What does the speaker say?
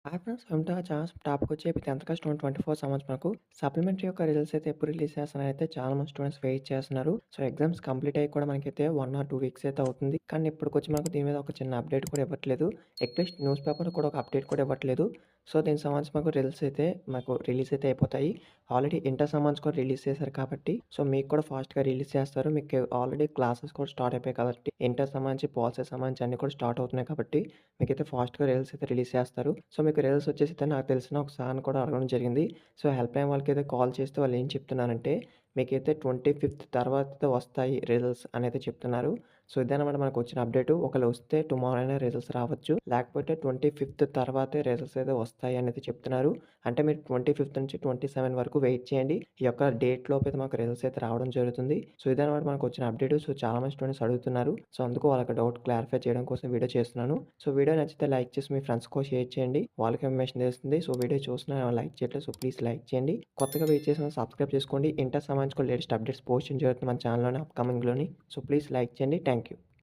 Hi friends! Welcome to our channel. టాపికొచ్చి AP 10th class 2024 సంవత్సరం మనకు సప్లిమెంటరీ యొక్క రిజల్ట్స్ అయితే ఎప్పుడు రిలీజ్ చేస్తున్నారైతే చాలా మంది స్టూడెంట్స్ వెయిట్ చేస్తున్నారు. సో, ఎగ్జామ్స్ కంప్లీట్ అయ్యి కూడా మనకైతే 1 ఆర్ 2 వీక్స్ అయితే అవుతుంది. కానీ ఇప్పటికొచ్చి మనకు దీని మీద ఒక చిన్న అప్డేట్ కూడా ఇవ్వట్లేదు. అట్‌లీస్ట్ న్యూస్ పేపర్‌లో కూడా ఒక అప్డేట్ కూడా ఇవ్వట్లేదు. సో, దీనికి సంబంధించి మాకు రిజల్ట్స్ అయితే మాకు రిలీజ్ అయితే అయిపోతాయి. ఆల్రెడీ ఇంటర్ సంబంధించి కూడా రిలీజ్ చేశారు కాబట్టి, సో, మీకు కూడా ఫాస్ట్‌గా రిలీజ్ చేస్తారు. మీకు ఆల్రెడీ క్లాసెస్ కూడా స్టార్ట్ అయిపోయాయి కాబట్టి, ఇంటర్ సంబంధించి, పాలిసీ సంబంధించి అన్నీ కూడా స్టార్ట్ అవుతున్నాయి కాబట్టి, మీకైతే ఫాస్ట్‌గా రిజల్ట్స్ అయితే రిలీజ్ చేస్తారు. సో, మీకు రిజల్ట్స్ వచ్చేసితే నాకు తెలిసిన ఒక సార్‌ని కూడా అడగడం జరిగింది. సో, హెల్ప్‌లైన్ వాళ్ళకైతే కాల్ చేస్తే వాళ్ళు ఏం చెప్తున్నారంటే, మీకైతే 25థ్ తర్వాత వస్తాయి రిజల్ట్స్ అనైతే చెప్తున్నారు. సో, ఇదనమాట మనకొచ్చిన అప్డేటు. ఒకవేళ వస్తే టుమారో అయినా రిజల్ట్స్ రావచ్చు. లేకపోతే 25థ్ తర్వాతే రిజల్ట్స్ అయితే వస్తాయి అనేది చెప్తున్నారు. అంటే మీరు 25థ్ నుంచి 27 వరకు వెయిట్ చేయండి. ఈ యొక్క డేట్ లోపైతే మాకు రిజల్ట్స్ అయితే రావడం జరుగుతుంది. సో, ఇదనమాట మనకొచ్చిన అప్డేటు. సో, చాలా మంది స్టూడెంట్స్ అడుగుతున్నారు. సో, అందుకు వాళ్ళకి డౌట్ క్లారిఫై చేయడం కోసం వీడియో చేస్తున్నాను. సో, వీడియో నచ్చితే లైక్ చేసి మీ ఫ్రెండ్స్‌కి షేర్ చేయండి. వాళ్ళకి ఇన్ఫర్మేషన్ తెలుస్తుంది. సో, వీడియో చూస్తున్నా లైక్ చేయట్లేదు. సో, ప్లీజ్ లైక్ చేయండి. కొత్తగా వెయిట్ చేసిన సబ్స్క్రైబ్ చేసుకోండి. ఇంటర్ సంబంధించి కూడా లేటెస్ట్ అప్డేట్స్ పోస్ట్ చేయడం జరుగుతుంది మన ఛానల్‌లోని అప్‌కమింగ్‌లోని. సో, ప్లీజ్ లైక్ చేయండి. Thank you.